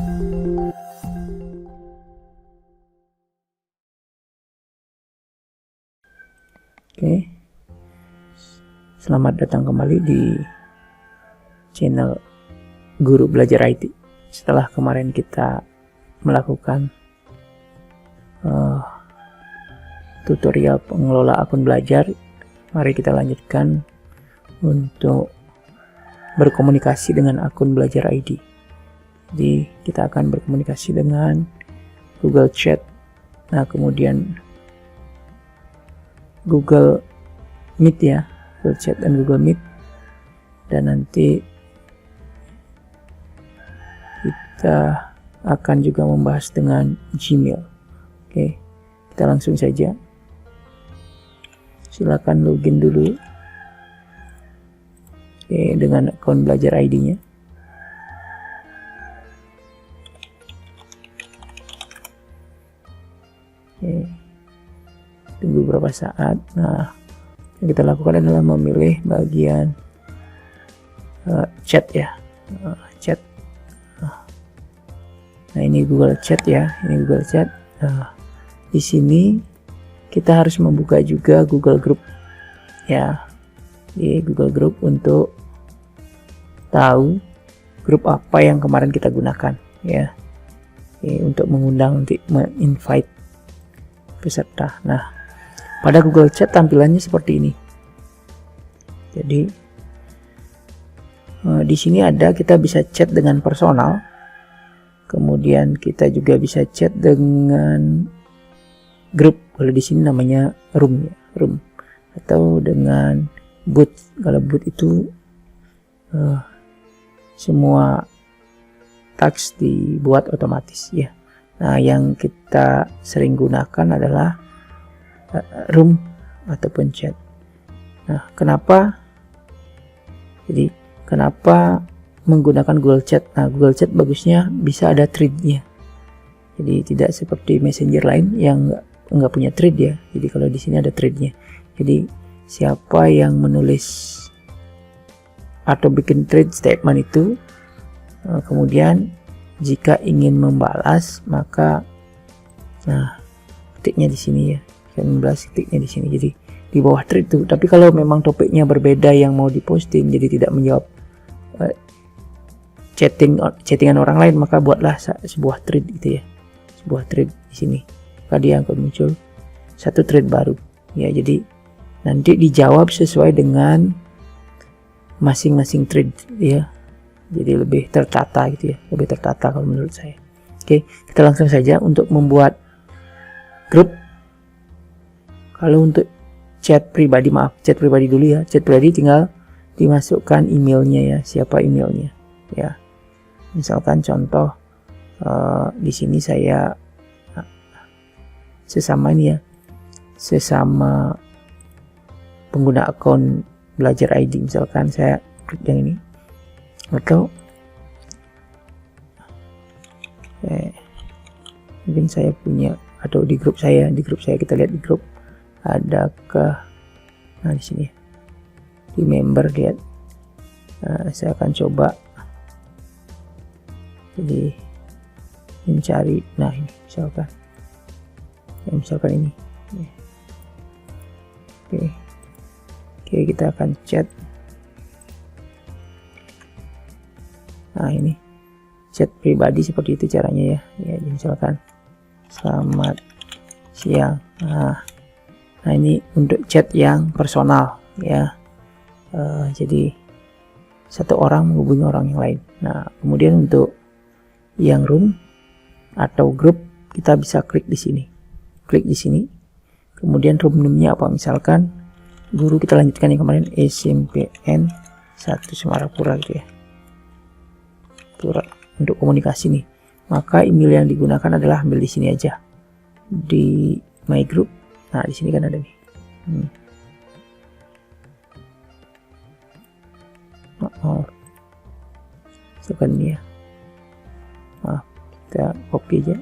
Oke, selamat datang kembali di channel Guru Belajar IT. Setelah kemarin kita melakukan tutorial pengelola akun belajar, mari kita lanjutkan untuk berkomunikasi dengan akun Belajar ID. Jadi kita akan berkomunikasi dengan Google Chat, nah kemudian Google Meet ya, Google Chat dan Google Meet, dan nanti kita akan juga membahas dengan Gmail. Oke, kita langsung saja. Silakan login dulu. Oke, dengan akun Belajar ID-nya. Oke, tunggu beberapa saat. Nah, yang kita lakukan adalah memilih bagian chat ya, chat. Nah, ini Google Chat ya, ini Google Chat. Di sini kita harus membuka juga Google Group ya, di Google Group untuk tahu grup apa yang kemarin kita gunakan ya. Untuk mengundang, nanti invite peserta. Nah, pada Google Chat tampilannya seperti ini. Jadi di sini ada, kita bisa chat dengan personal, kemudian kita juga bisa chat dengan grup. Kalau di sini namanya room ya, room, atau dengan bot. Kalau bot itu semua teks dibuat otomatis ya. Nah, yang kita sering gunakan adalah room ataupun chat. Nah, kenapa menggunakan Google Chat? Nah, Google Chat bagusnya bisa ada thread-nya. Jadi tidak seperti Messenger lain yang nggak punya thread ya. Jadi kalau di sini ada thread-nya. Jadi siapa yang menulis atau bikin thread statement itu, kemudian jika ingin membalas, maka nah ketiknya di sini ya, membalas ketiknya di sini. Jadi di bawah thread itu. Tapi kalau memang topiknya berbeda yang mau diposting, jadi tidak menjawab chattingan orang lain, maka buatlah sebuah thread gitu ya, sebuah thread di sini. Maka dia akan muncul satu thread baru ya. Jadi nanti dijawab sesuai dengan masing-masing thread ya. Jadi lebih tertata gitu ya, lebih tertata kalau menurut saya. Oke, kita langsung saja untuk membuat grup. Kalau untuk chat pribadi, maaf, chat pribadi dulu ya. Chat pribadi tinggal dimasukkan emailnya ya, siapa emailnya ya. Misalkan contoh di sini saya sesama ini ya, sesama pengguna akun Belajar ID, misalkan saya klik yang ini, atau mungkin saya punya, atau di grup saya kita lihat di grup adakah, nah di sini di member lihat. Nah, saya akan coba jadi mencari, nah ini misalkan ini. Oke, kita akan chat. Nah, ini chat pribadi seperti itu caranya ya. Ya, misalkan selamat siang. Nah, ini untuk chat yang personal ya. Jadi satu orang menghubungi orang yang lain. Nah, kemudian untuk yang room atau grup, kita bisa klik di sini. Klik di sini. Kemudian room name-nya apa? Misalkan guru, kita lanjutkan yang kemarin, SMPN 1 Semarapura gitu ya. Pura, untuk komunikasi nih. Maka email yang digunakan adalah, ambil di sini aja. Di my group. Nah, di sini kan ada nih. Misalkan ini ya. Maaf, kita copy aja.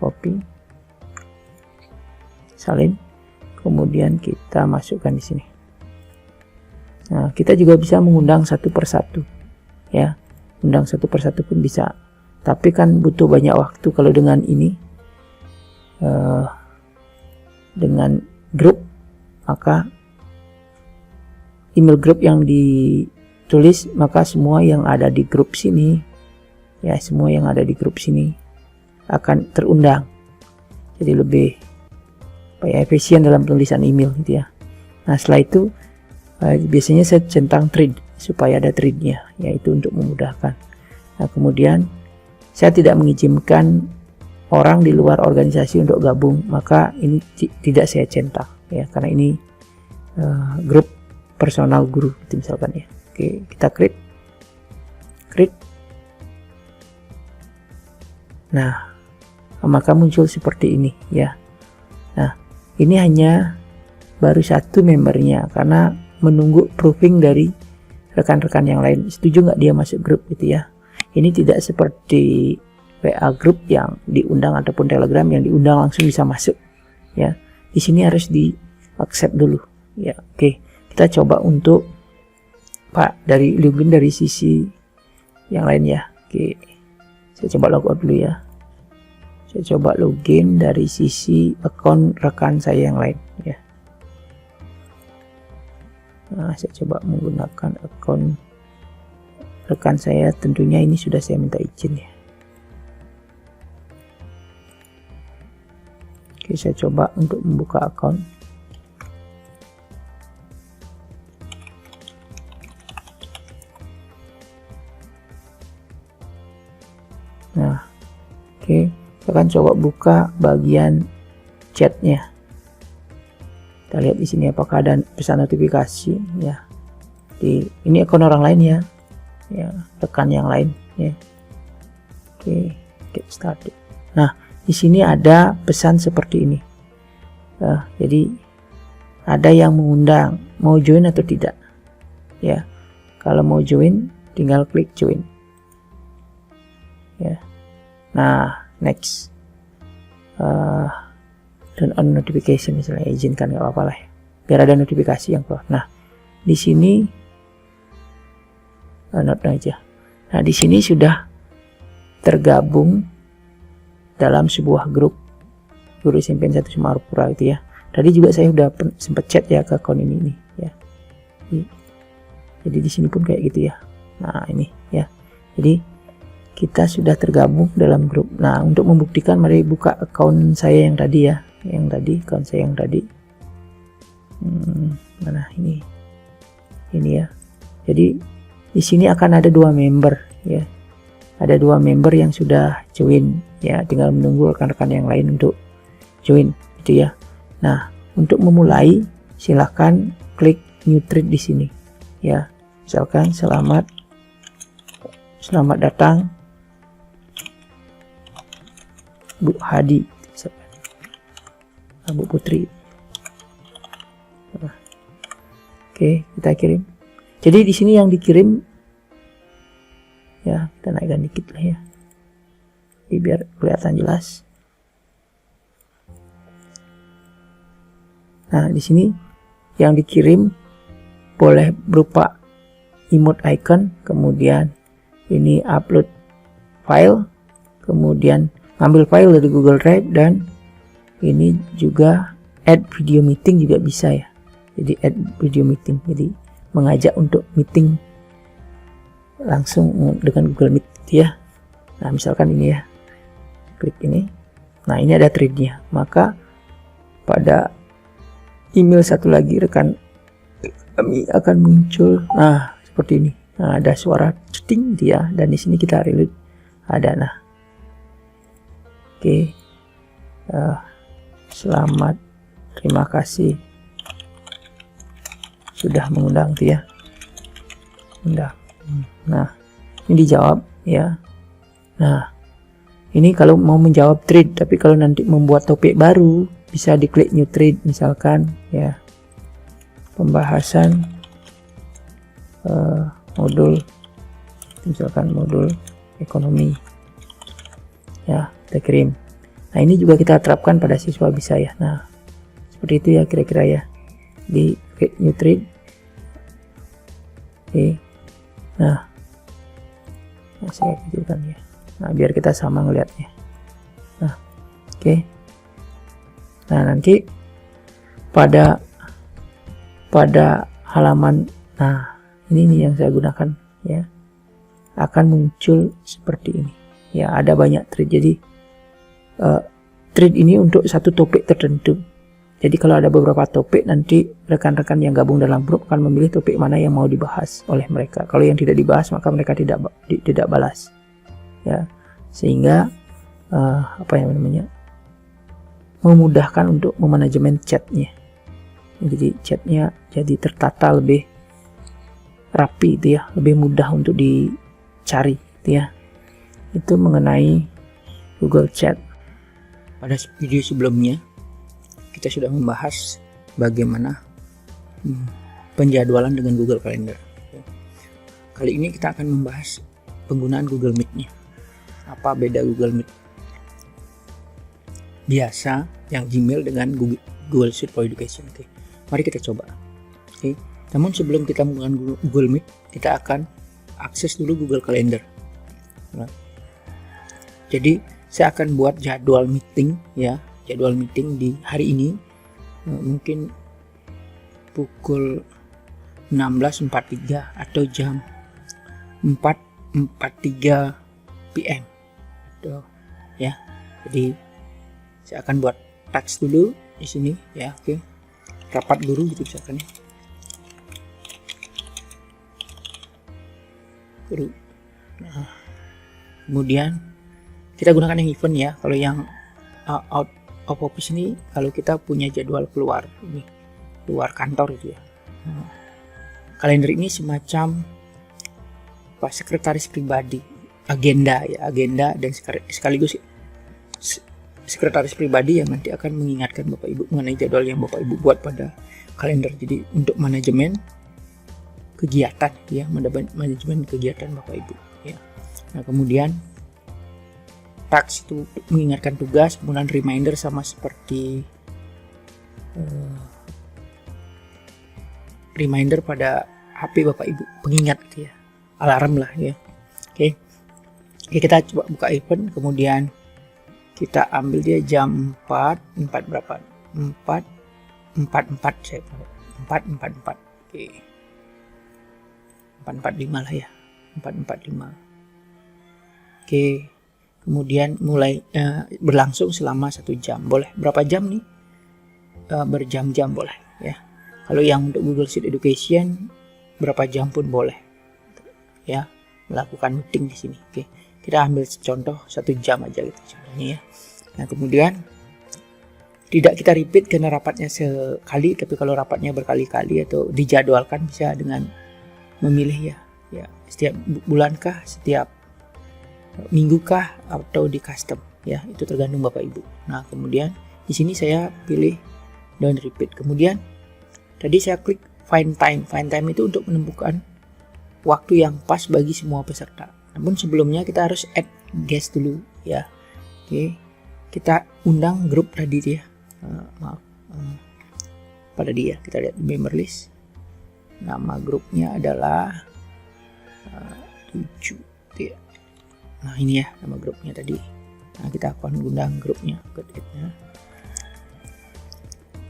Copy, salin, kemudian kita masukkan di sini. Nah, kita juga bisa mengundang satu persatu ya. undang satu persatu pun bisa, tapi kan butuh banyak waktu. Kalau dengan ini dengan grup, maka email grup yang ditulis, maka semua yang ada di grup sini ya, semua yang ada di grup sini akan terundang. Jadi lebih efisien dalam penulisan email gitu ya. Nah, setelah itu biasanya saya centang thread supaya ada threadnya, yaitu untuk memudahkan. Nah, kemudian saya tidak mengizinkan orang di luar organisasi untuk gabung, maka ini tidak saya centang ya, karena ini grup personal guru itu misalkan ya. Oke, kita create. Nah, maka muncul seperti ini ya. Nah, ini hanya baru satu membernya karena menunggu proving dari rekan-rekan yang lain. Setuju nggak dia masuk grup gitu ya. Ini tidak seperti WA grup yang diundang ataupun Telegram yang diundang langsung bisa masuk ya. Di sini harus di accept dulu ya. Oke, kita coba untuk dari login dari sisi yang lain ya. Oke, saya coba logout dulu ya. Saya coba login dari sisi akun rekan saya yang lain ya. Nah, saya coba menggunakan akun rekan saya, tentunya ini sudah saya minta izin ya. Oke, saya coba untuk membuka akun. Nah, oke, saya akan coba buka bagian chatnya. Kita lihat di sini apakah ada pesan notifikasi ya. Ini akun orang lain ya, rekan yang lain ya. Oke, get started. Nah, di sini ada pesan seperti ini. Jadi ada yang mengundang, mau join atau tidak ya. Kalau mau join tinggal klik join ya. Nah, next turn on notification misalnya, izinkan, nggak apa-apa lah ya, biar ada notifikasi yang keluar. Nah, di sini note aja. Nah, di sini sudah tergabung dalam sebuah grup guru SMP 1 Semarupura itu ya. Tadi juga saya udah sempat chat ya ke akun ini ya. Jadi di sini pun kayak gitu ya. Nah, ini ya. Jadi kita sudah tergabung dalam grup. Nah, untuk membuktikan mari buka akun saya yang tadi ya. Akun saya yang tadi. Mana ini? Ini ya. Jadi di sini akan ada 2 member ya. Ada 2 member yang sudah join ya, tinggal menunggu rekan-rekan yang lain untuk join gitu ya. Nah, untuk memulai silahkan klik new thread di sini ya. Misalkan selamat datang Bu Hadi, Bu Putri. Oke, kita kirim. Jadi di sini yang dikirim ya, kita naikkan dikit lah ya, jadi biar kelihatan jelas. Nah, di sini yang dikirim boleh berupa emote icon, kemudian ini upload file, kemudian ambil file dari Google Drive, dan ini juga add video meeting juga bisa ya. Jadi add video meeting, jadi mengajak untuk meeting langsung dengan Google Meet ya. Nah, misalkan ini ya, klik ini. Nah, ini ada threadnya, maka pada email satu lagi rekan kami akan muncul. Nah, seperti ini. Nah, ada suara ceting dia, dan di sini kita reload ada. Nah, oke, selamat, terima kasih sudah mengundang tuh ya, undang. Nah, ini dijawab ya. Nah, ini kalau mau menjawab thread, tapi kalau nanti membuat topik baru bisa diklik new thread misalkan ya, pembahasan modul, misalkan modul ekonomi ya, kita kirim. Nah, ini juga kita terapkan pada siswa bisa ya. Nah, seperti itu ya kira-kira ya, di create new thread. Oke. Nah, Nah, saya kecilkan ya. Nah, biar kita sama ngelihatnya. Nah, oke. Nah, nanti pada halaman, nah ini nih yang saya gunakan ya, akan muncul seperti ini ya. Ada banyak thread, jadi thread ini untuk satu topik tertentu. Jadi kalau ada beberapa topik, nanti rekan-rekan yang gabung dalam grup akan memilih topik mana yang mau dibahas oleh mereka. Kalau yang tidak dibahas, maka mereka tidak balas ya, sehingga apa yang namanya, memudahkan untuk memanajemen chatnya. Jadi chatnya jadi tertata lebih rapi itu ya, lebih mudah untuk dicari itu ya. Itu mengenai Google Chat. Pada video sebelumnya kita sudah membahas bagaimana penjadwalan dengan Google Calendar. Kali ini kita akan membahas penggunaan Google Meet-nya. Apa beda Google Meet biasa yang Gmail dengan Google Suite for Education? Oke, mari kita coba. Oke, namun sebelum kita menggunakan Google Meet, kita akan akses dulu Google Calendar. Nah, jadi saya akan buat jadwal meeting ya, jadwal meeting di hari ini, mungkin pukul 16.43 atau jam 4.43 PM tuh ya. Jadi saya akan buat teks dulu di sini ya. Oke, rapat guru gitu misalkan ya, guru. Nah, kemudian kita gunakan yang event ya. Kalau yang out of office ini, kalau kita punya jadwal keluar ini, keluar kantor itu ya. Kalender ini semacam sekretaris pribadi, agenda ya, agenda dan sekaligus sekretaris pribadi yang nanti akan mengingatkan Bapak Ibu mengenai jadwal yang Bapak Ibu buat pada kalender. Jadi untuk manajemen kegiatan ya, manajemen kegiatan Bapak Ibu ya. Nah, kemudian task itu mengingatkan tugas, kemudian reminder sama seperti reminder pada HP Bapak Ibu, pengingat gitu ya, alarm lah ya. Oke, kita coba buka event, kemudian kita ambil dia jam 4 berapa? 4 saya 4. Oke, 4.45 lah ya, 4.45. Oke, kemudian mulai berlangsung selama 1 jam. Boleh berapa jam nih? Berjam-jam boleh ya. Kalau yang untuk Google Sheet Education berapa jam pun boleh ya, melakukan meeting di sini. Oke, kita ambil contoh 1 jam aja gitu contohnya ya. Nah, kemudian tidak kita repeat karena rapatnya sekali, tapi kalau rapatnya berkali-kali atau dijadwalkan bisa dengan memilih ya setiap bulankah, setiap minggukah, atau di custom ya, itu tergantung Bapak Ibu. Nah, kemudian di sini saya pilih don't repeat. Kemudian tadi saya klik find time. Find time itu untuk menemukan waktu yang pas bagi semua peserta. Namun sebelumnya kita harus add guest dulu ya. Oke, kita undang grup tadi dia. Pada dia kita lihat member list. Nama grupnya adalah 7 ya. Nah, ini ya nama grupnya tadi. Nah, kita akan undang grupnya,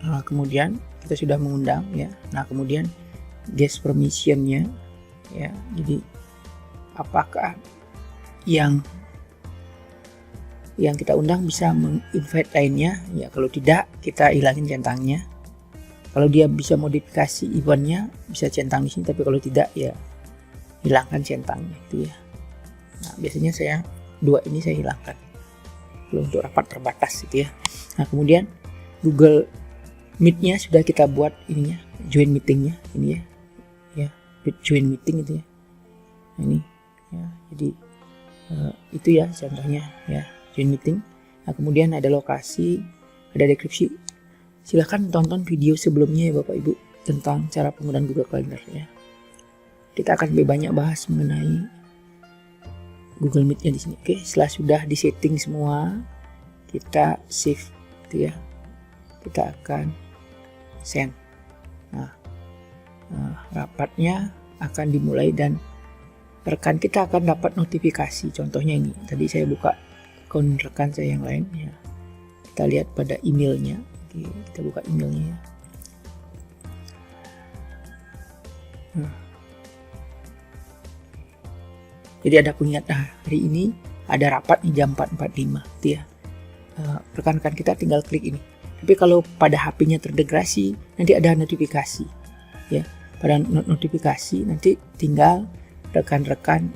Nah, kemudian kita sudah mengundang ya. Nah, kemudian guest permissionnya ya. Jadi apakah yang kita undang bisa menginvite lainnya ya? Kalau tidak, kita hilangin centangnya. Kalau dia bisa modifikasi eventnya, bisa centang di sini. Tapi kalau tidak ya hilangkan centangnya gitu ya. Nah, biasanya saya 2 ini saya hilangkan. Kalau untuk rapat terbatas gitu ya. Nah, kemudian Google Meet-nya sudah kita buat ininya, join meeting-nya ini ya, join meeting itu ya. Nah, ini ya, jadi itu ya contohnya ya, join meeting. Nah, kemudian ada lokasi, ada deskripsi. Silahkan tonton video sebelumnya ya Bapak Ibu tentang cara penggunaan Google Calendar ya. Kita akan lebih banyak bahas mengenai Google Meet-nya di sini. Oke, setelah sudah disetting semua, kita save gitu ya. Kita akan send. Nah, rapatnya akan dimulai dan rekan kita akan dapat notifikasi. Contohnya ini, tadi saya buka akun rekan saya yang lain ya. Kita lihat pada emailnya. Oke, kita buka emailnya ya. Jadi ada pengingat, hari ini ada rapat nih jam 4.45 gitu ya. Rekan-rekan kita tinggal klik ini. Tapi kalau pada HP-nya terdegradasi, nanti ada notifikasi ya. Pada notifikasi nanti tinggal rekan-rekan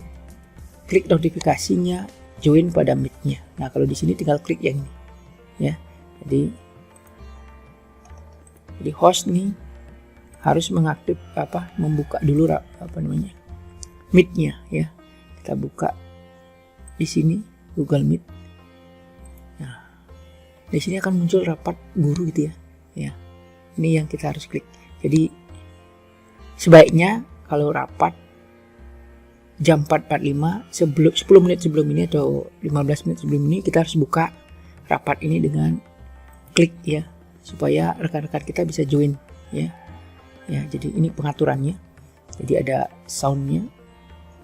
klik notifikasinya, join pada Meet-nya. Nah, kalau di sini tinggal klik yang ini ya. Jadi host nih harus membuka dulu Meet-nya ya. Kita buka di sini Google Meet. Nah, di sini akan muncul rapat guru gitu ya. Ya, ini yang kita harus klik. Jadi sebaiknya kalau rapat jam 4.45 10 menit sebelum ini atau 15 menit sebelum ini kita harus buka rapat ini dengan klik ya, supaya rekan-rekan kita bisa join ya. Ya, jadi ini pengaturannya. Jadi ada soundnya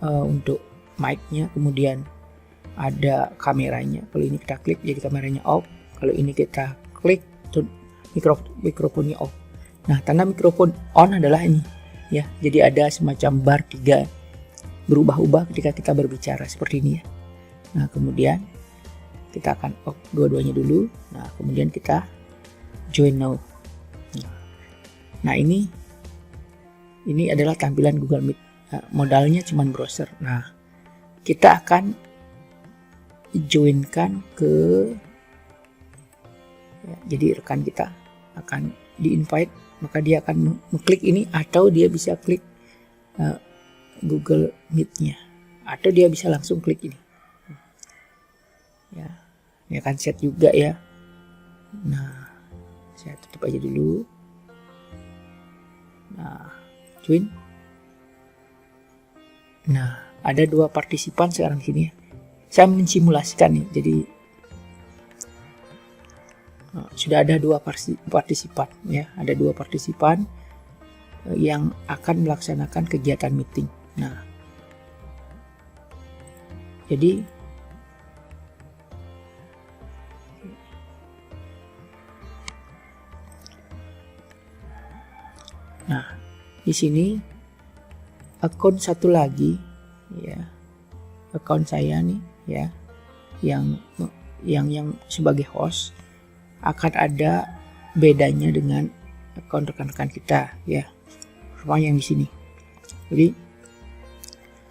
untuk mic-nya, kemudian ada kameranya. Kalau ini kita klik jadi kameranya off, kalau ini kita klik mikrofonnya off. Nah, tanda mikrofon on adalah ini ya. Jadi ada semacam bar 3 berubah-ubah ketika kita berbicara seperti ini ya. Nah, kemudian kita akan off dua-duanya dulu. Nah, kemudian kita join now. Nah, ini adalah tampilan Google Meet. Nah, modalnya cuman browser. Nah, kita akan joinkan ke ya, jadi rekan kita akan di-invite, maka dia akan mengklik ini, atau dia bisa klik Google Meet-nya, atau dia bisa langsung klik ini ya. Ini akan set juga ya. Nah, saya tutup aja dulu. Nah, join. Nah, ada 2 partisipan sekarang sini ya. Saya mensimulasikan nih. Jadi sudah ada 2 partisipan ya. Ada 2 partisipan yang akan melaksanakan kegiatan meeting. Nah, jadi di sini akun satu lagi ya, akun saya nih ya, yang sebagai host akan ada bedanya dengan akun rekan-rekan kita ya, sama yang di sini. Jadi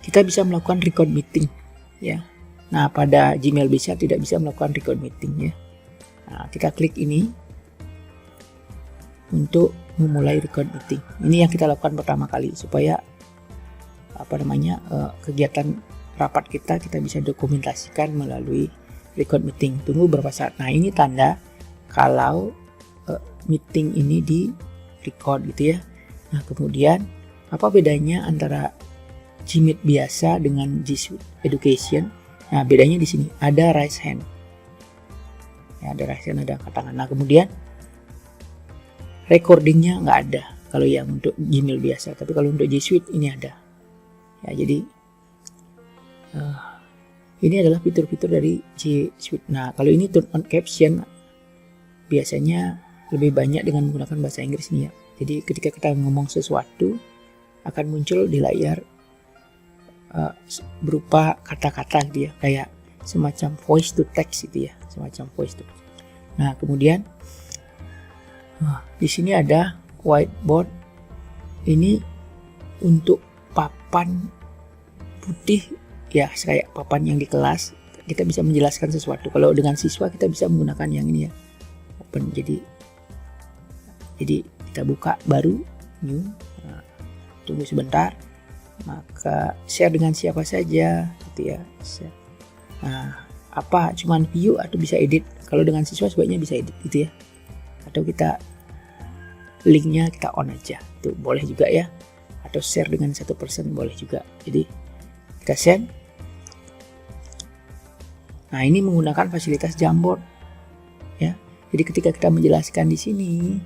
kita bisa melakukan record meeting ya. Nah, pada Gmail bisa tidak bisa melakukan record meeting ya. Nah, kita klik ini untuk memulai record meeting. Ini yang kita lakukan pertama kali supaya kegiatan rapat kita bisa dokumentasikan melalui record meeting. Tunggu beberapa saat. Nah, ini tanda kalau meeting ini di record gitu ya. Nah, kemudian apa bedanya antara Gmeet biasa dengan G Suite Education? Nah, bedanya di sini ada raise hand. Ya, ada raise hand, ada angkat tangan. Nah, kemudian recordingnya nggak ada kalau yang untuk Gmail biasa, tapi kalau untuk G Suite ini ada. Ya, jadi ini adalah fitur-fitur dari G Suite. Nah, kalau ini turn on caption biasanya lebih banyak dengan menggunakan bahasa Inggris nih ya. Jadi ketika kita ngomong sesuatu akan muncul di layar berupa kata-kata gitu ya, kayak semacam voice to text gitu ya, semacam voice to text. Nah, kemudian di sini ada whiteboard. Ini untuk papan putih ya, kayak papan yang di kelas. Kita bisa menjelaskan sesuatu. Kalau dengan siswa kita bisa menggunakan yang ini ya, open. Jadi kita buka baru new. Nah, tunggu sebentar. Maka share dengan siapa saja gitu ya. Share. Nah, cuman view atau bisa edit. Kalau dengan siswa sebaiknya bisa edit gitu ya. Atau kita linknya kita on aja, itu boleh juga ya. Atau share dengan 1% boleh juga. Jadi kita send. Nah, ini menggunakan fasilitas Jamboard ya. Jadi ketika kita menjelaskan di sini,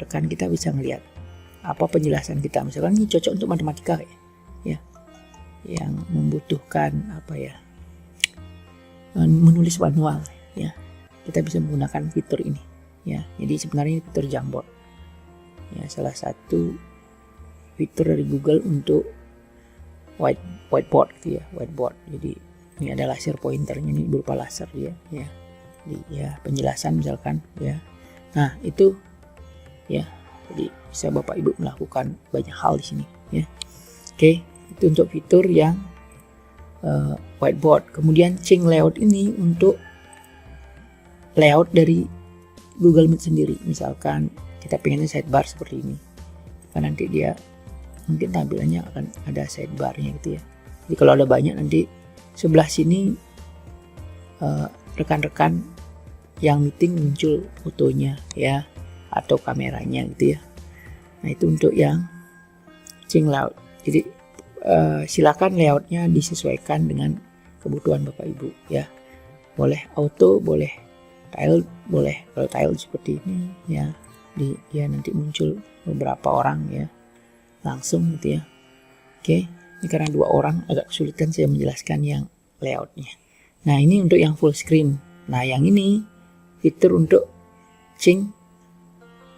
rekan kita bisa melihat apa penjelasan kita. Misalkan ini cocok untuk matematika ya. yang membutuhkan menulis manual ya, kita bisa menggunakan fitur ini ya. Jadi sebenarnya ini fitur Jamboard ya, salah satu fitur dari Google untuk whiteboard gitu ya, whiteboard. Jadi ini ada laser pointernya, ini berupa laser ya. Jadi ya penjelasan misalkan ya. Nah itu ya, jadi bisa Bapak Ibu melakukan banyak hal di sini ya. Oke, itu untuk fitur yang whiteboard. Kemudian change layout ini untuk layout dari Google Meet sendiri. Misalkan kita pengennya sidebar seperti ini, kan nanti dia mungkin tampilannya akan ada sidebarnya gitu ya. Jadi kalau ada banyak, nanti sebelah sini rekan-rekan yang meeting muncul fotonya ya, atau kameranya gitu ya. Nah itu untuk yang change layout. Jadi silakan layoutnya disesuaikan dengan kebutuhan Bapak Ibu ya. Boleh auto, boleh tile, boleh. Kalau tile seperti ini ya, dia nanti muncul beberapa orang ya langsung gitu ya. Oke, ini karena 2 orang agak kesulitan saya menjelaskan yang layoutnya. Nah ini untuk yang full screen. Nah yang ini fitur untuk change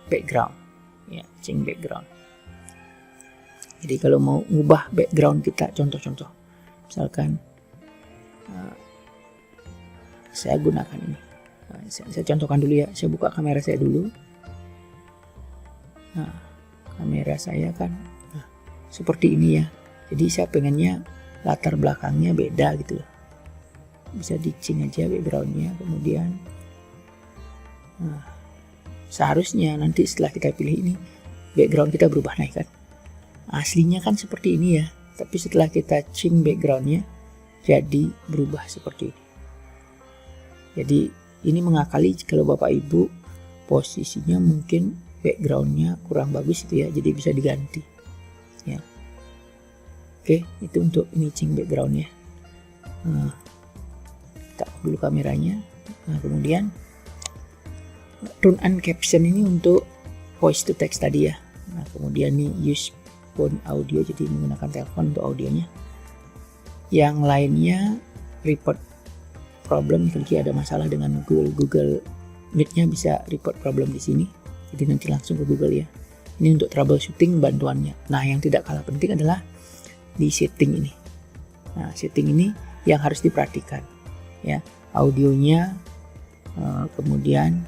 background ya, change background. Jadi kalau mau ngubah background kita, contoh-contoh misalkan saya gunakan ini. Saya contohkan dulu ya, saya buka kamera saya dulu. Nah kamera saya kan seperti ini ya. Jadi saya pengennya latar belakangnya beda gitu loh. Bisa di-change aja backgroundnya. Kemudian seharusnya nanti setelah kita pilih ini, background kita berubah naik kan. Aslinya kan seperti ini ya, tapi setelah kita change backgroundnya jadi berubah seperti ini. Jadi ini mengakali kalau Bapak Ibu posisinya mungkin backgroundnya kurang bagus itu ya, jadi bisa diganti ya. Oke, itu untuk ini change backgroundnya. Kita dulu kameranya. Nah kemudian turn on caption ini untuk voice to text tadi ya. Nah kemudian nih use phone audio, jadi menggunakan telepon untuk audionya. Yang lainnya report problem, jika ada masalah dengan Google Meet-nya bisa report problem di sini. Jadi nanti langsung ke Google ya. Ini untuk troubleshooting bantuannya. Nah yang tidak kalah penting adalah di setting ini. Nah setting ini yang harus diperhatikan ya, audionya, kemudian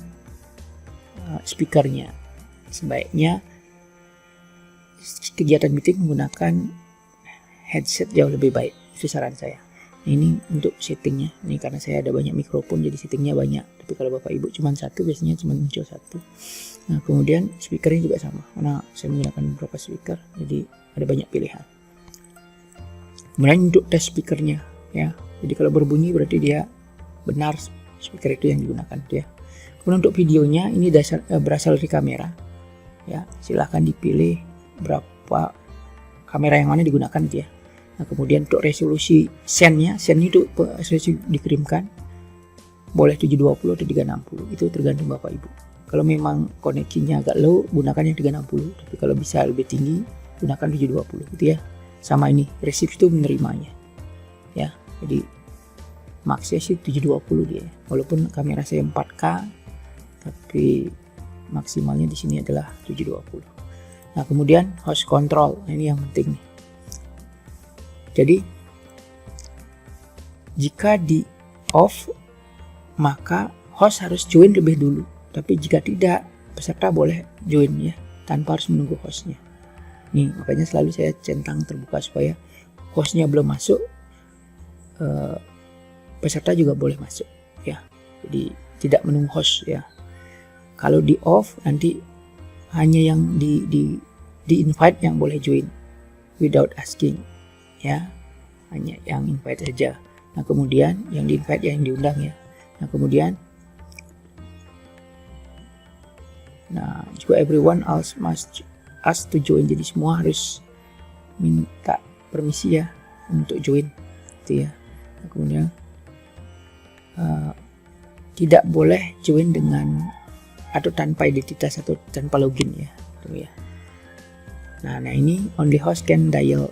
speakernya. Sebaiknya kegiatan meeting menggunakan headset jauh lebih baik, itu saran saya. Ini untuk settingnya, ini karena saya ada banyak mikrofon jadi settingnya banyak, tapi kalau Bapak Ibu cuma satu, biasanya cuma muncul satu. Nah kemudian speakernya juga sama, karena saya menggunakan beberapa speaker jadi ada banyak pilihan. Kemudian untuk tes speakernya ya, jadi kalau berbunyi berarti dia benar speaker itu yang digunakan ya. Kemudian untuk videonya ini berasal dari kamera ya, silahkan dipilih berapa kamera yang mana digunakan gitu ya. Nah kemudian untuk resolusi send itu resolusi dikirimkan boleh 720 atau 360, itu tergantung Bapak Ibu. Kalau memang koneksinya agak low, gunakan yang 360, tapi kalau bisa lebih tinggi gunakan 720 gitu ya. Sama ini receive itu menerimanya ya, jadi maksnya sih 720 dia, walaupun kamera saya 4K tapi maksimalnya di sini adalah 720. Nah kemudian host control, ini yang penting nih. Jadi jika di off maka host harus join lebih dulu, tapi jika tidak peserta boleh join ya tanpa harus menunggu hostnya. Nih makanya selalu saya centang terbuka supaya hostnya belum masuk, peserta juga boleh masuk ya. Jadi tidak menunggu host ya. Kalau di off nanti hanya yang di invite yang boleh join without asking ya, hanya yang invite saja. Nah kemudian yang di invite yang diundang ya. Nah kemudian juga everyone else must ask to join, jadi semua harus minta permisi ya untuk join gitu ya. Nah, kemudian tidak boleh join dengan atau tanpa identitas atau tanpa login ya, gitu ya. Nah ini only host can dial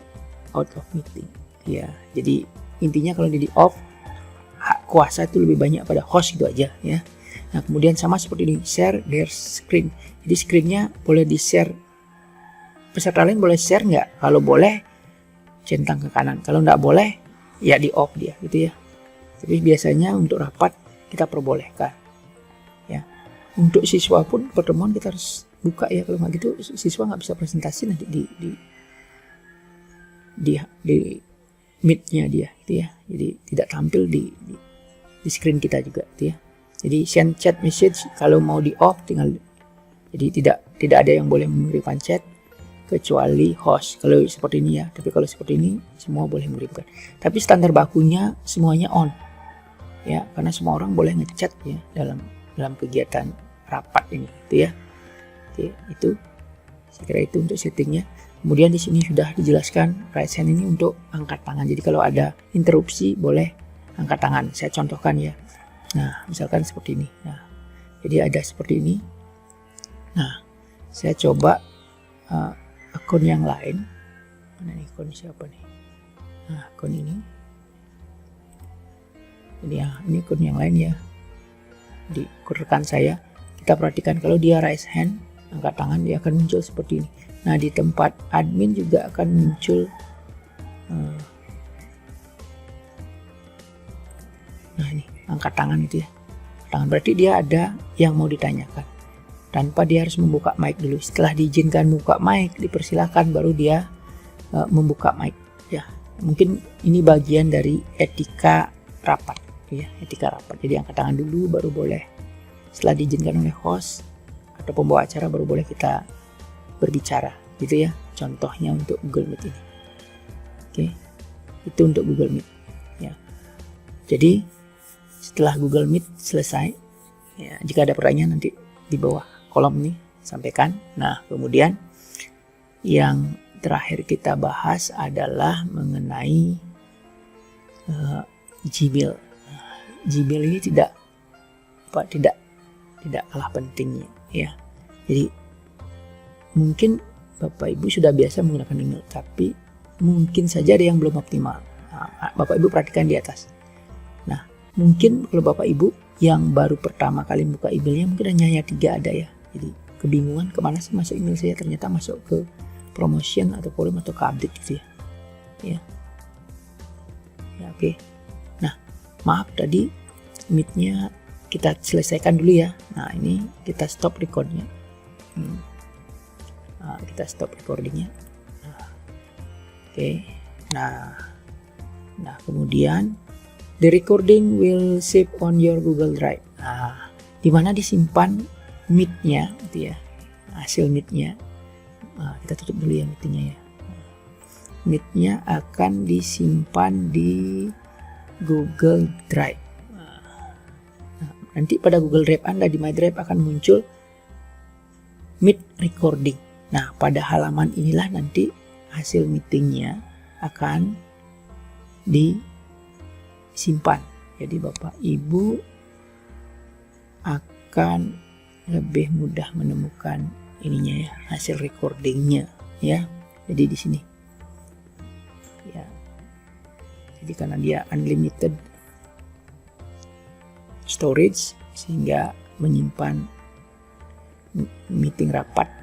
out of meeting Ya, jadi intinya kalau di off, hak kuasa itu lebih banyak pada host gitu aja ya. Nah, kemudian sama seperti ini, share their screen. Jadi screennya boleh di-share, peserta lain boleh share nggak? Kalau boleh, centang ke kanan. Kalau nggak boleh, ya di off dia gitu ya. Tapi biasanya untuk rapat kita perbolehkan. Ya, untuk siswa pun pertemuan kita harus buka ya. Kalau nggak gitu, siswa nggak bisa presentasi nanti di meet-nya dia gitu ya. Jadi tidak tampil di screen kita juga gitu ya. Jadi send chat message kalau mau di off tinggal, jadi tidak ada yang boleh mengirimkan chat kecuali host kalau seperti ini ya. Tapi kalau seperti ini semua boleh mengirimkan. Tapi standar bakunya semuanya on ya, karena semua orang boleh ngechat ya dalam kegiatan rapat ini gitu ya. Oke, itu saya kira itu untuk settingnya. Kemudian di sini sudah dijelaskan raise hand ini untuk angkat tangan. Jadi kalau ada interupsi boleh angkat tangan. Saya contohkan ya. Nah, misalkan seperti ini. Nah, jadi ada seperti ini. Nah, saya coba akun yang lain. Mana nih akun siapa nih? Nah, akun ini. Ini ya, ini akun yang lain ya. Di akun rekan saya. Kita perhatikan kalau dia raise hand, angkat tangan, dia akan muncul seperti ini. Nah, di tempat admin juga akan muncul. Nah, ini angkat tangan itu ya. Tangan berarti dia ada yang mau ditanyakan. Tanpa dia harus membuka mic dulu. Setelah diizinkan membuka mic, dipersilakan baru dia membuka mic. Ya, mungkin ini bagian dari etika rapat, ya, etika rapat. Jadi angkat tangan dulu baru boleh. Setelah diizinkan oleh host atau pembawa acara baru boleh kita berbicara, gitu ya. Contohnya untuk Google Meet ini. Oke, itu untuk Google Meet. Ya, jadi setelah Google Meet selesai, ya, jika ada pertanyaan nanti di bawah kolom ini sampaikan. Nah, kemudian yang terakhir kita bahas adalah mengenai Gmail. Gmail ini tidak kalah pentingnya ya. Jadi mungkin Bapak Ibu sudah biasa menggunakan email, tapi mungkin saja ada yang belum optimal. Nah, Bapak Ibu perhatikan di atas. Nah, mungkin kalau Bapak Ibu yang baru pertama kali buka emailnya mungkin hanya 3 ada ya. Jadi kebingungan kemana sih masuk email saya, ternyata masuk ke promotion atau forum atau ke update gitu ya. Ya, oke. Nah, maaf tadi meet-nya kita selesaikan dulu ya. Nah, ini kita stop recordnya. Kita stop recordingnya. Oke. Nah, kemudian the recording will save on your Google Drive. Nah, di mana disimpan meet-nya gitu ya. Hasil meet-nya. Nah, kita tutup dulu ya meeting-nya ya. Meet-nya akan disimpan di Google Drive. Nah, nanti pada Google Drive Anda di My Drive akan muncul Meet Recording. Nah, pada halaman inilah nanti hasil meetingnya akan disimpan. Jadi Bapak Ibu akan lebih mudah menemukan ininya ya, hasil recordingnya ya. Jadi di sini ya. Jadi karena dia unlimited storage sehingga menyimpan meeting rapat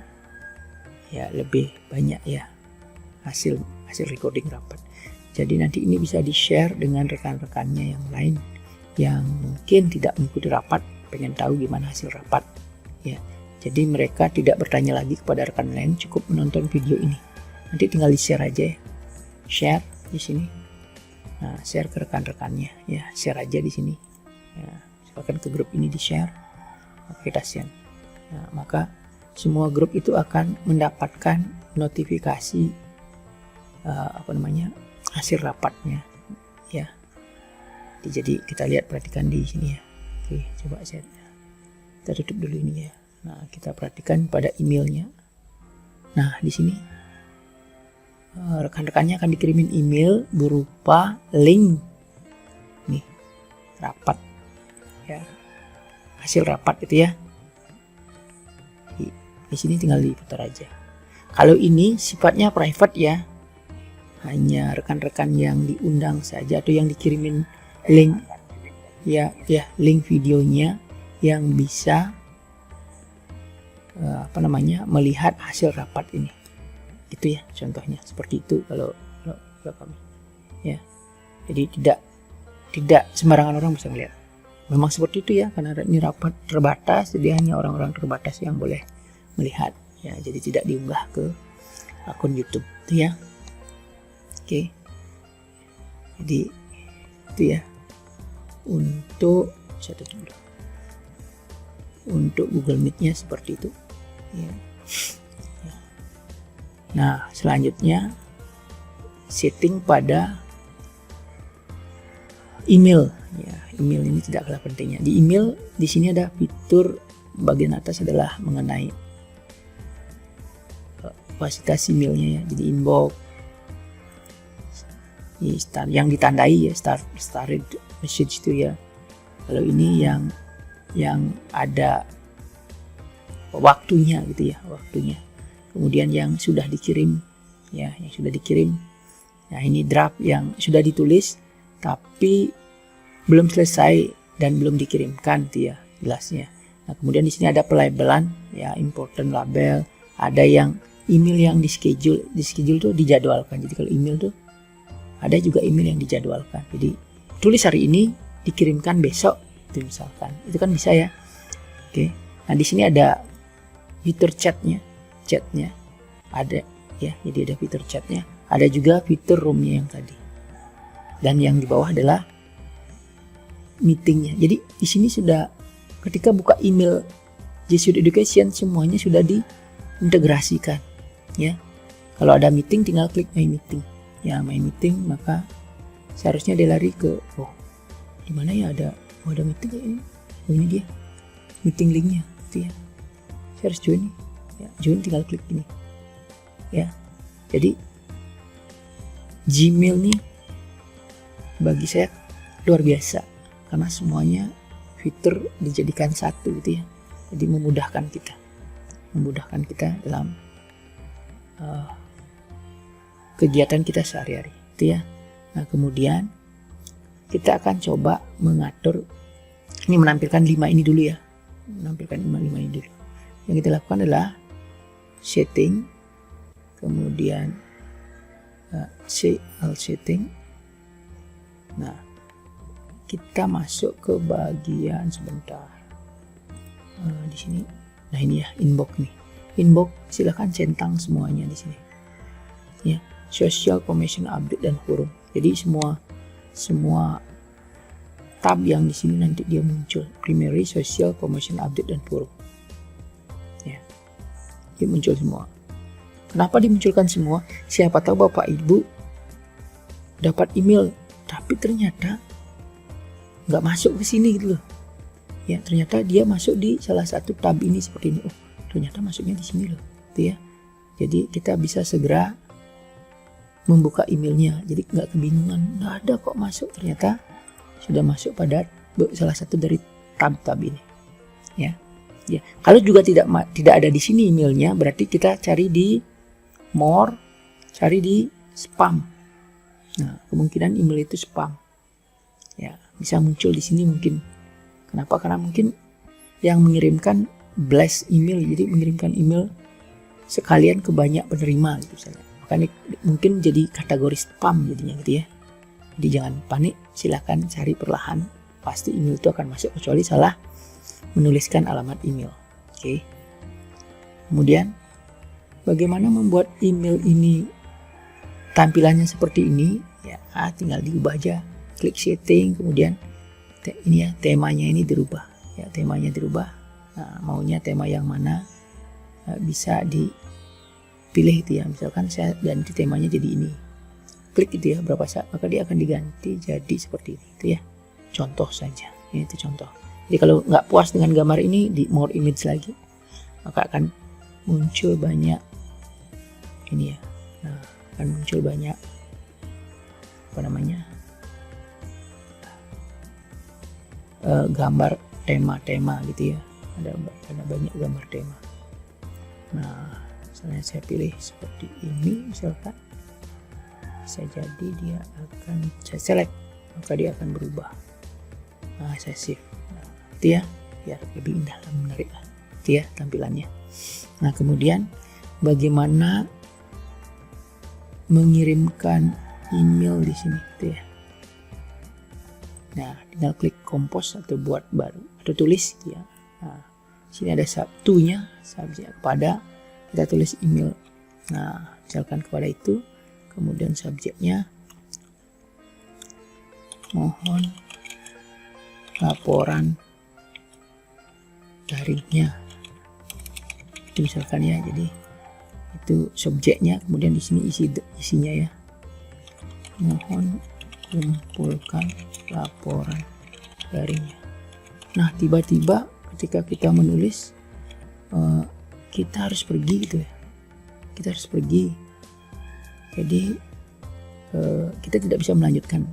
ya lebih banyak ya hasil recording rapat. Jadi nanti ini bisa di-share dengan rekan-rekannya yang lain yang mungkin tidak mengikuti rapat, pengen tahu gimana hasil rapat ya. Jadi mereka tidak bertanya lagi kepada rekan lain, cukup menonton video ini. Nanti tinggal di-share aja ya. Share di sini. Nah, share ke rekan-rekannya ya, share aja di sini. Ya, silakan ke grup ini di-share. Oke, kasihan. Nah, maka semua grup itu akan mendapatkan notifikasi hasil rapatnya ya. Jadi kita lihat, perhatikan di sini ya. Oke, coba kita tutup dulu ini ya. Nah, kita perhatikan pada emailnya. Nah, di sini rekan-rekannya akan dikirimin email berupa link nih rapat ya, hasil rapat itu ya. Di sini tinggal diputar aja. Kalau ini sifatnya private ya, hanya rekan-rekan yang diundang saja atau yang dikirimin link link videonya yang bisa melihat hasil rapat ini. Itu ya contohnya seperti itu kalau kami ya. Jadi tidak sembarangan orang bisa melihat. Memang seperti itu ya, karena ini rapat terbatas, jadi hanya orang-orang terbatas yang boleh melihat ya. Jadi tidak diunggah ke akun YouTube itu ya. Oke. Jadi itu ya untuk Google Meet-nya seperti itu ya. Nah, selanjutnya setting pada email ya. Email ini tidak kalah pentingnya. Di email di sini ada fitur bagian atas adalah mengenai kapasitas emailnya ya. Jadi inbox yang ditandai ya, started message itu ya. Kalau ini yang ada waktunya gitu ya, waktunya. Kemudian yang sudah dikirim ya, yang sudah dikirim. Nah, ini draft yang sudah ditulis tapi belum selesai dan belum dikirimkan itu ya jelasnya. Nah, kemudian di sini ada pelabelan ya, important label, ada yang email yang di schedule tuh dijadwalkan. Jadi kalau email tuh ada juga email yang dijadwalkan. Jadi tulis hari ini dikirimkan besok itu misalkan. Itu kan bisa ya. Oke. Nah, di sini ada fitur chatnya ada ya. Jadi ada fitur chatnya, ada juga fitur roomnya yang tadi. Dan yang di bawah adalah meetingnya. Jadi di sini sudah ketika buka email G Suite Education semuanya sudah diintegrasikan ya. Kalau ada meeting tinggal klik my meeting. Ya, my meeting, maka seharusnya dia lari ke di mana ya ada meeting kayak ini. Ini dia meeting linknya gitu ya. Saya harus join nih. Ya, join tinggal klik ini. Ya. Jadi Gmail nih bagi saya luar biasa karena semuanya fitur dijadikan satu gitu ya. Jadi memudahkan kita dalam kegiatan kita sehari-hari itu ya. Nah, kemudian kita akan coba mengatur ini, menampilkan 5 ini dulu ya. Menampilkan 5 ini dulu. Yang kita lakukan adalah setting, kemudian setting. Nah, kita masuk ke bagian sebentar. Di sini. Nah, ini ya inbox nih. Inbox silakan centang semuanya di sini. Ya, social commission update dan forum. Jadi semua tab yang di sini nanti dia muncul. Primary, social, commission update dan forum. Ya. Dia muncul semua. Kenapa dimunculkan semua? Siapa tahu Bapak Ibu dapat email tapi ternyata nggak masuk ke sini gitu loh. Ya, ternyata dia masuk di salah satu tab ini seperti ini. Oh, ternyata masuknya di sini loh. Gitu ya. Jadi kita bisa segera membuka emailnya. Jadi nggak kebingungan. Nggak ada kok masuk. Ternyata sudah masuk pada salah satu dari tab-tab ini. Ya. Ya. Kalau juga tidak ada di sini emailnya, berarti kita cari di more, cari di spam. Nah, kemungkinan email itu spam. Ya, bisa muncul di sini mungkin. Kenapa? Karena mungkin yang mengirimkan blast email, jadi mengirimkan email sekalian ke banyak penerima gitu misalnya. Makanya mungkin jadi kategori spam jadinya gitu ya. Jadi jangan panik, silakan cari perlahan. Pasti email itu akan masuk kecuali salah menuliskan alamat email. Oke. Kemudian bagaimana membuat email ini tampilannya seperti ini? Ya, tinggal diubah aja. Klik setting, kemudian ini ya temanya ini dirubah. Ya, temanya dirubah. Nah, maunya tema yang mana? Bisa dipilih itu ya. Misalkan saya ganti temanya jadi ini. Klik itu ya berapa saat, maka dia akan diganti jadi seperti ini. Itu ya. Contoh saja. Ini itu contoh. Jadi kalau nggak puas dengan gambar ini, di more image lagi, maka akan muncul banyak ini ya. Nah, akan muncul banyak gambar tema-tema gitu ya. Ada banyak gambar tema. Nah, misalnya saya pilih seperti ini misalkan. bisa jadi dia akan saya select, maka dia akan berubah. Nah, saya save. Nah, itu ya, biar lebih indah dan menarik lah. Itu ya tampilannya. Nah, kemudian bagaimana mengirimkan email di sini, gitu ya. Nah, tinggal klik compose atau buat baru atau tulis, gitu ya. Nah, sini ada to-nya, subjek kepada, kita tulis email. Nah, misalkan kepada itu, kemudian subjeknya mohon laporan darinya. Itu misalkan ya, jadi itu subjeknya, kemudian di sini isinya ya. Mohon kumpulkan laporan darinya. Nah, tiba-tiba ketika kita menulis, kita harus pergi gitu ya. Kita harus pergi. Jadi kita tidak bisa melanjutkan.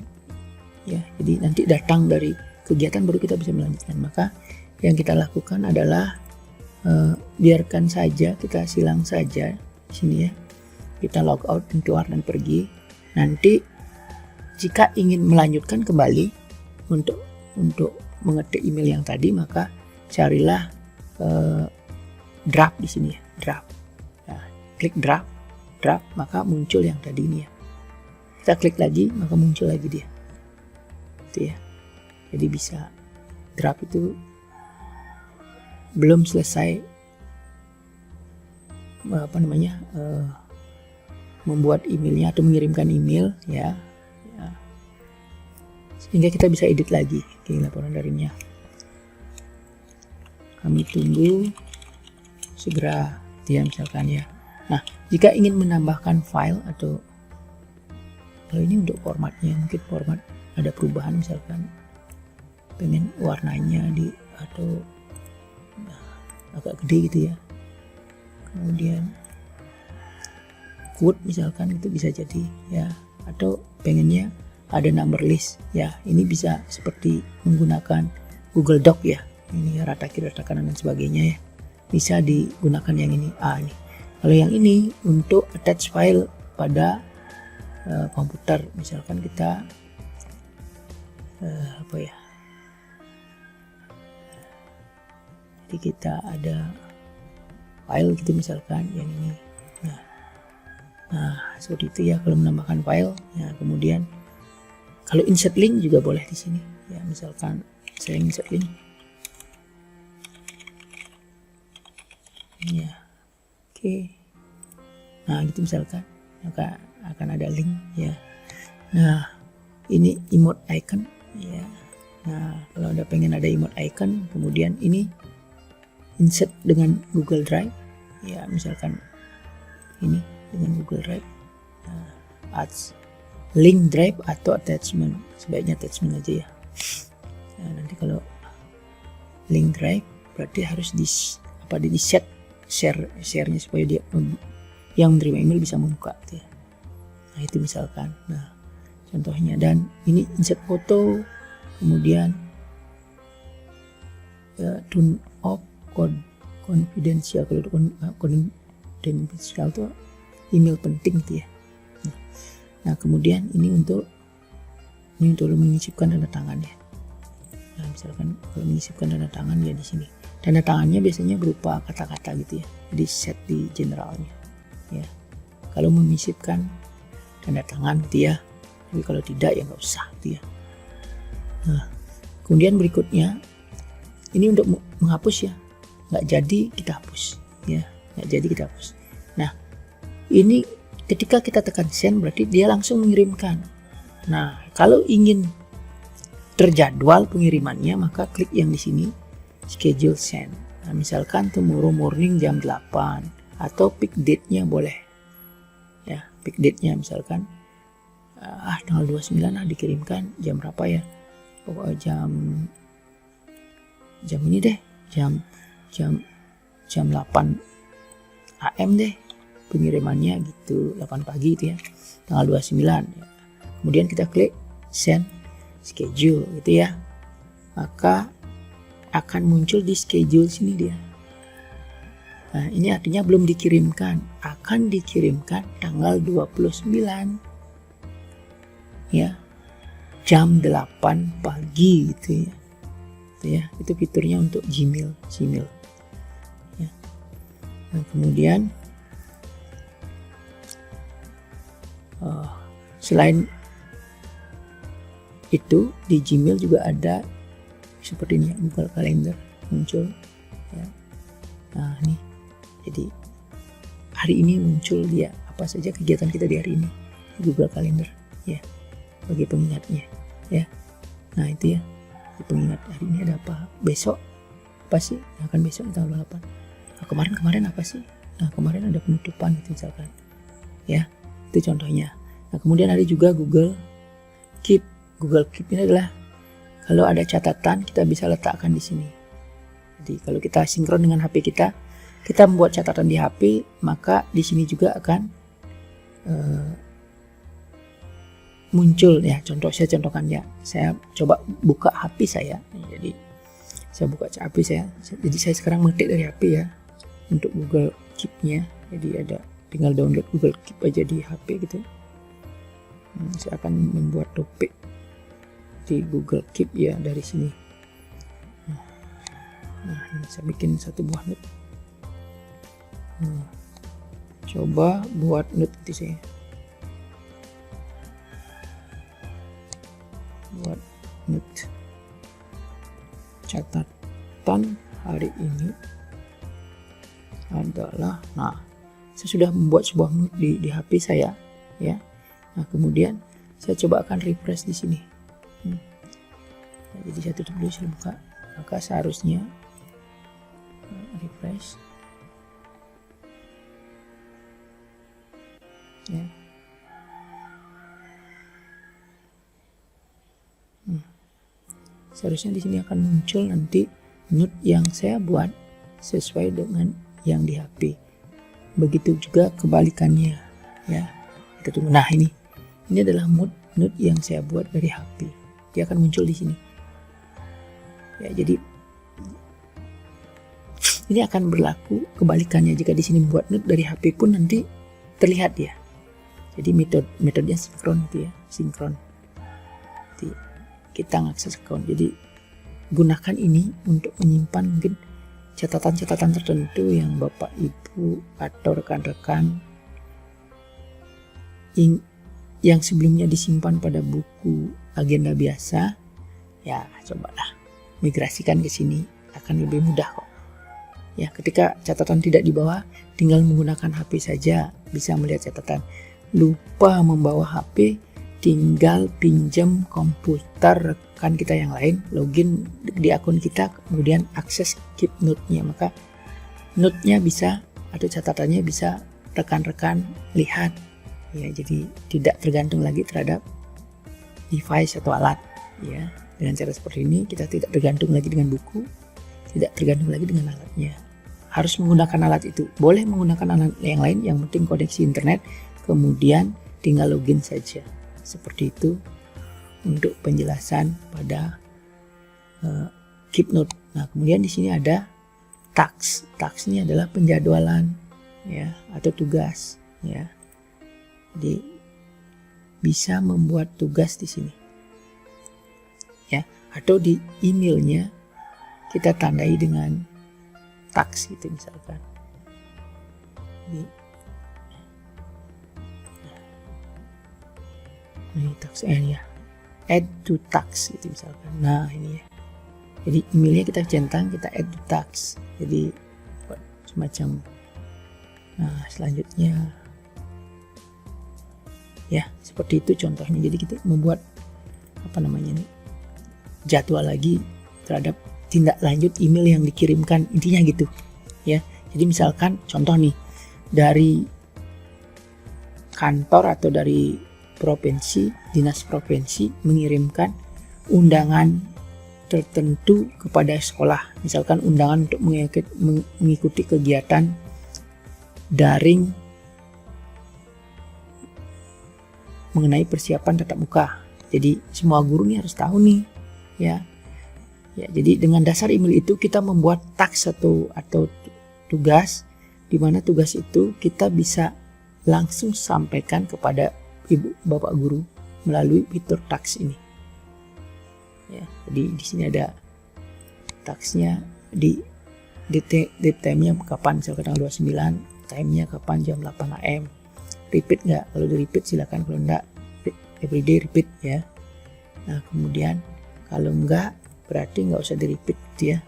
Ya, jadi nanti datang dari kegiatan baru kita bisa melanjutkan. Maka yang kita lakukan adalah biarkan saja, kita silang saja di sini ya. Kita log out dan keluar dan pergi. Nanti jika ingin melanjutkan kembali untuk mengetik email yang tadi, maka carilah draft di sini ya, draft. Nah, klik draft, maka muncul yang tadi ini ya. Kita klik lagi, maka muncul lagi dia. Itu ya. Jadi bisa draft itu belum selesai membuat emailnya atau mengirimkan email ya. Sehingga kita bisa edit lagi laporan darinya. Kami tunggu segera dia misalkan ya. Nah, jika ingin menambahkan file atau kalau ini untuk formatnya, mungkin format ada perubahan, misalkan pengen warnanya atau agak gede gitu ya. Kemudian quote misalkan itu bisa jadi ya, atau pengennya ada number list ya, ini bisa seperti menggunakan Google Doc ya, ini rata kiri rata kanan dan sebagainya ya, bisa digunakan yang ini. Ini kalau yang ini untuk attach file pada komputer, misalkan kita jadi kita ada file gitu misalkan yang ini. Nah seperti itu ya kalau menambahkan file ya. Kemudian kalau insert link juga boleh di sini ya, misalkan saya insert link ya, oke. Nah gitu misalkan, maka akan ada link ya. Nah ini emote icon ya. Nah kalau ada pengen ada emote icon, kemudian ini insert dengan Google Drive ya, misalkan ini dengan Google Drive. Nah, adds link drive atau attachment, sebaiknya attachment aja ya. Nah, nanti kalau link drive berarti harus di set share-nya supaya dia yang menerima email bisa membuka gitu ya. Nah itu misalkan, nah contohnya. Dan ini insert foto, kemudian turn off confidential. Kalau confidential itu email penting gitu ya. Nah kemudian ini untuk menyisipkan tanda tangan ya. Nah misalkan kalau menyisipkan tanda tangan ya di sini. Tanda tangannya biasanya berupa kata-kata gitu ya. Jadi set di generalnya ya. Kalau menyisipkan tanda tangan gitu ya. Tapi kalau tidak ya nggak usah gitu ya. Nah kemudian berikutnya ini untuk menghapus ya. Nggak jadi kita hapus ya. Nggak jadi kita hapus. Nah ini ketika kita tekan send berarti dia langsung mengirimkan. Nah, kalau ingin terjadwal pengirimannya maka klik yang di sini schedule send. Nah, misalkan tomorrow morning jam 8 atau pick date-nya boleh. Ya, pick date-nya misalkan tanggal 29 dikirimkan jam berapa ya? Pokoknya jam ini deh, jam 8 AM deh. Pengirimannya gitu 8 pagi itu ya, tanggal 29 ya. Kemudian kita klik send schedule gitu ya, maka akan muncul di schedule sini dia. Nah ini artinya belum dikirimkan, akan dikirimkan tanggal 29 ya, jam 8 pagi gitu ya. Itu fiturnya untuk Gmail ya. Nah, kemudian selain itu di Gmail juga ada seperti ini, Google Calendar muncul ya. Nah ini, jadi hari ini muncul dia apa saja kegiatan kita di hari ini di Google Calendar ya, bagi pengingatnya ya. Nah itu ya, di pengingat hari ini ada apa, besok apa sih, nah, kan besok tanggal 8. Nah, kemarin apa sih, nah kemarin ada penutupan gitu misalkan ya, itu contohnya. Nah kemudian ada juga Google Keep. Google Keep ini adalah kalau ada catatan kita bisa letakkan di sini. Jadi kalau kita sinkron dengan HP kita membuat catatan di HP, maka di sini juga akan muncul ya. Saya contohkan ya. Saya coba buka HP saya. Jadi saya buka HP saya. Jadi saya sekarang mengetik dari HP ya untuk Google Keep-nya. Jadi ada, tinggal download Google Keep aja di HP gitu. Saya akan membuat topik di Google Keep ya dari sini. Nah ini saya bikin satu buah note. Coba buat note itu saya. Buat note catatan hari ini adalah, nah saya sudah membuat sebuah note di HP saya ya. Nah kemudian saya coba akan refresh di sini. Nah, jadi saya tutup dulu, saya buka, maka seharusnya refresh ya. Seharusnya di sini akan muncul nanti note yang saya buat sesuai dengan yang di HP. Begitu juga kebalikannya ya. Kita tunggu. Nah ini adalah note yang saya buat dari HP. Dia akan muncul di sini. Ya, jadi ini akan berlaku kebalikannya. Jika di sini buat note dari HP pun nanti terlihat ya. Jadi metodenya sinkron gitu ya, sinkron. Jadi kita ngakses account. Jadi gunakan ini untuk menyimpan mungkin catatan-catatan tertentu yang Bapak Ibu atau rekan-rekan yang sebelumnya disimpan pada buku agenda biasa. Ya, cobalah migrasikan ke sini, akan lebih mudah kok. Ya, ketika catatan tidak dibawa, tinggal menggunakan HP saja bisa melihat catatan. Lupa membawa HP, tinggal pinjam komputer rekan kita yang lain, login di akun kita, kemudian akses Keep Note-nya. Maka note-nya bisa atau catatannya bisa rekan-rekan lihat. Ya, jadi tidak tergantung lagi terhadap device atau alat. Ya, dengan cara seperti ini kita tidak tergantung lagi dengan buku, tidak tergantung lagi dengan alatnya. Harus menggunakan alat itu, boleh menggunakan alat yang lain, yang penting koneksi internet, kemudian tinggal login saja. Seperti itu untuk penjelasan pada Keep Note. Nah, kemudian di sini ada task. Task ini adalah penjadwalan ya atau tugas ya. Jadi bisa membuat tugas di sini. Ya, atau di emailnya kita tandai dengan task gitu misalkan. Ini task ya, add to task gitu misalkan. Nah ini ya, jadi emailnya kita centang, kita add to task. Jadi buat semacam. Nah selanjutnya ya seperti itu contohnya. Jadi kita membuat jadwal lagi terhadap tindak lanjut email yang dikirimkan, intinya gitu ya. Jadi misalkan contoh nih, dari kantor atau dari provinsi, dinas provinsi mengirimkan undangan tertentu kepada sekolah, misalkan undangan untuk mengikuti kegiatan daring mengenai persiapan tatap muka. Jadi semua guru nih harus tahu nih ya. Ya, jadi dengan dasar email itu kita membuat task atau tugas, di mana tugas itu kita bisa langsung sampaikan kepada ibu bapak guru melalui fitur task ini. Ya, jadi di sini ada tasknya di date time-nya kapan, misalkan tanggal 29, time-nya kapan, jam 8 AM. Repeat nggak? Kalau di repeat silakan, kalau enggak everyday repeat ya. Nah kemudian kalau enggak berarti nggak usah di repeat gitu ya.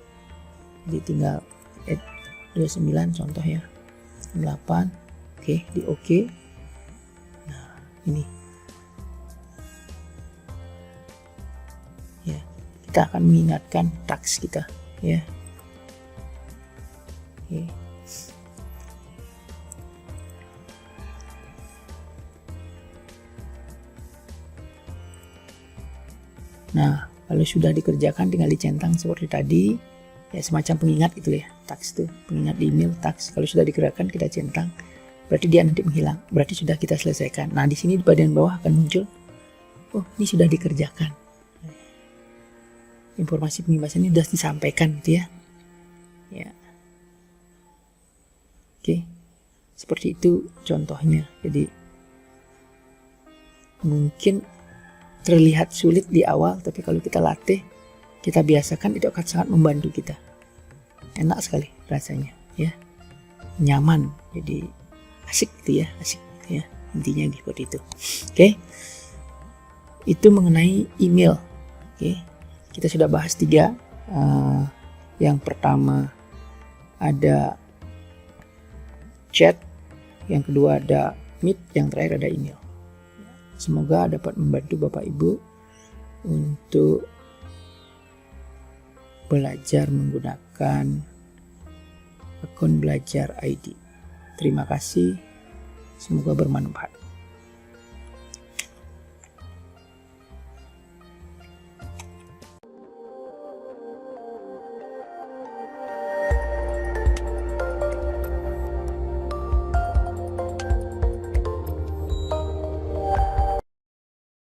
Jadi tinggal 29 contoh ya, 8, oke, di OK. Nah ini ya, kita akan mengingatkan task kita ya. Oke. Nah, kalau sudah dikerjakan tinggal dicentang seperti tadi, ya semacam pengingat gitu ya, task itu, pengingat di email, task. Kalau sudah dikerjakan kita centang, berarti dia nanti menghilang, berarti sudah kita selesaikan. Nah, di sini di bagian bawah akan muncul, oh ini sudah dikerjakan. Informasi pembebasan ini sudah disampaikan gitu ya. Ya. Oke, seperti itu contohnya. Jadi mungkin terlihat sulit di awal, tapi kalau kita latih, kita biasakan, itu akan sangat membantu kita. Enak sekali rasanya ya, nyaman, jadi asik gitu ya, asik ya, intinya seperti itu. Oke, itu mengenai email. Oke, kita sudah bahas 3. Yang pertama ada chat, yang kedua ada meet, yang terakhir ada email. Semoga dapat membantu Bapak Ibu untuk belajar menggunakan akun Belajar ID. Terima kasih, semoga bermanfaat.